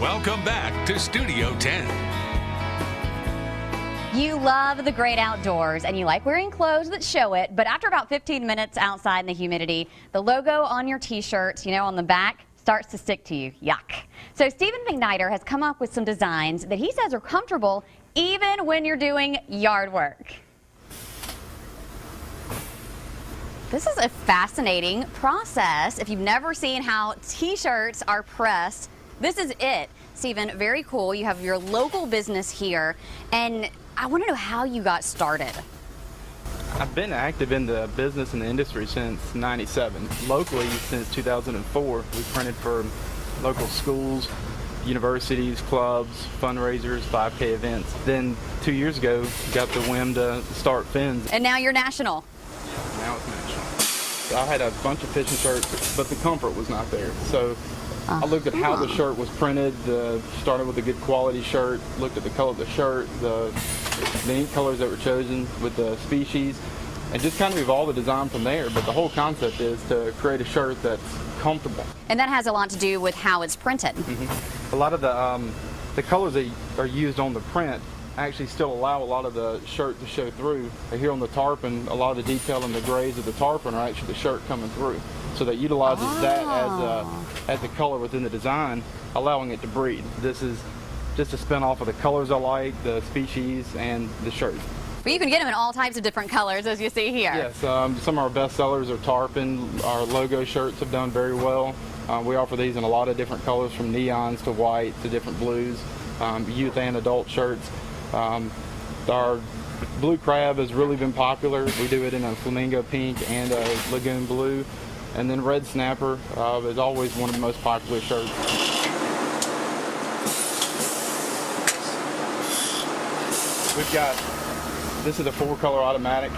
Welcome back to Studio 10. You love the great outdoors and you like wearing clothes that show it, but after about 15 minutes outside in the humidity, the logo on your t-shirt, on the back, starts to stick to you. Yuck. So Stephen McNider has come up with some designs that he says are comfortable even when you're doing yard work. This is a fascinating process. If you've never seen how t-shirts are pressed, this is it. Stephen, very cool. You have your local business here, and I want to know how you got started. I've been active in the business and the industry since '97. Locally, since 2004, we printed for local schools, universities, clubs, fundraisers, 5K events. Then 2 years ago, got the whim to start Phins. And now you're national. Now it's national. I had a bunch of fishing shirts, but the comfort was not there. So I looked at how the shirt was printed, started with a good quality shirt, looked at the color of the shirt, the ink colors that were chosen with the species, and just kind of evolved the design from there. But the whole concept is to create a shirt that's comfortable. And that has a lot to do with how it's printed. A lot of the colors that are used on the print actually still allow a lot of the shirt to show through. Here on the tarpon, a lot of the detail in the grays of the tarpon are actually the shirt coming through. So that utilizes that as the color within the design, allowing it to breathe. This is just a spin off of the colors I like, the species, and the shirt. But you can get them in all types of different colors, as you see here. Yes, some of our best sellers are tarpon. Our logo shirts have done very well. We offer these in a lot of different colors, from neons to white to different blues, youth and adult shirts. Our blue crab has really been popular. We do it in a flamingo pink and a lagoon blue. And then red snapper is always one of the most popular shirts. We've got, this is a 4-color automatic.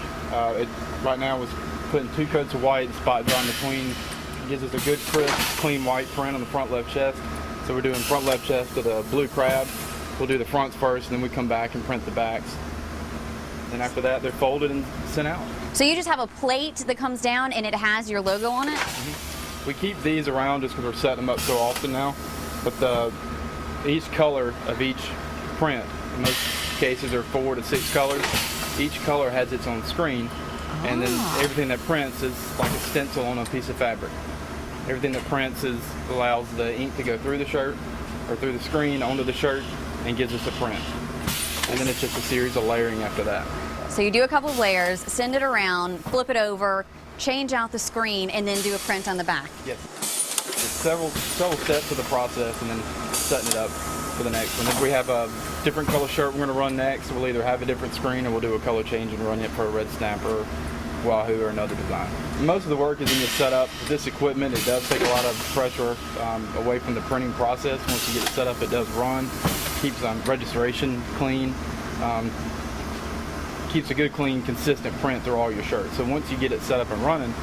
Right now it's putting 2 coats of white, spot dry in between. It gives us a good crisp, clean white print on the front left chest. So we're doing front left chest of the blue crab. We'll do the fronts first, and then we come back and print the backs. And after that, they're folded and sent out. So you just have a plate that comes down and it has your logo on it? We keep these around just because we're setting them up so often now. But each color of each print, in most cases, are 4 to 6 colors. Each color has its own screen, and then everything that prints is like a stencil on a piece of fabric. Everything that prints allows the ink to go through the shirt or through the screen onto the shirt and gives us a print. And then it's just a series of layering after that. So you do a couple of layers, send it around, flip it over, change out the screen, and then do a print on the back. Yes. There's several steps to the process, and then setting it up for the next one. If we have a different color shirt we're going to run next, we'll either have a different screen or we'll do a color change and run it for a red snapper, wahoo, or another design. Most of the work is in the setup. This equipment, it does take a lot of pressure away from the printing process. Once you get it set up, it does run. Keeps registration clean. Keeps a good, clean, consistent print through all your shirts. So once you get it set up and running,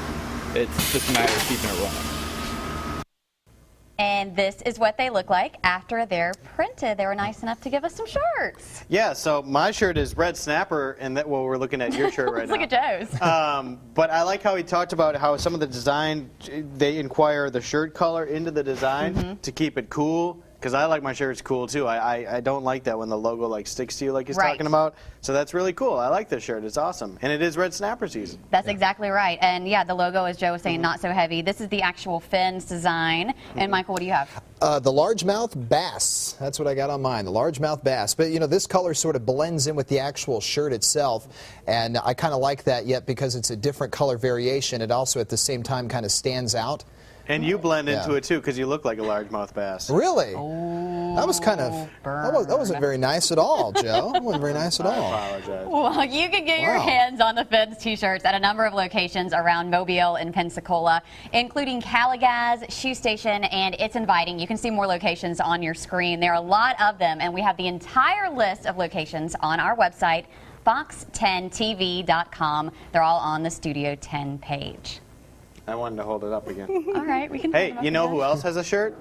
it's just a matter of keeping it running. And this is what they look like after they're printed. They were nice enough to give us some shirts. Yeah, so my shirt is red snapper, and that we're looking at your shirt right now. Look at Joe's. But I like how he talked about how some of the design, they inquire the shirt color into the design to keep it cool. Because I like my shirts cool too. I don't like that when the logo sticks to you like he's talking about. So that's really cool. I like this shirt. It's awesome. And it is red snapper season. That's exactly right. And yeah, the logo, as Joe was saying, not so heavy. This is the actual Phins design. And Michael, what do you have? The largemouth bass. That's what I got on mine, the largemouth bass. But this color sort of blends in with the actual shirt itself. And I kind of like that yet because it's a different color variation. It also at the same time kind of stands out. And you blend into it too, because you look like a largemouth bass. Really? Oh, that was kind of, that wasn't very nice at all, Joe. That wasn't very nice at all. I apologize. Well, you can get your hands on the Phins t-shirts at a number of locations around Mobile and Pensacola, including Calagaz, Shoe Station, and It's Inviting. You can see more locations on your screen. There are a lot of them, and we have the entire list of locations on our website, fox10tv.com. They're all on the Studio 10 page. I wanted to hold it up again. All right, we can. Hey, you know who else has a shirt?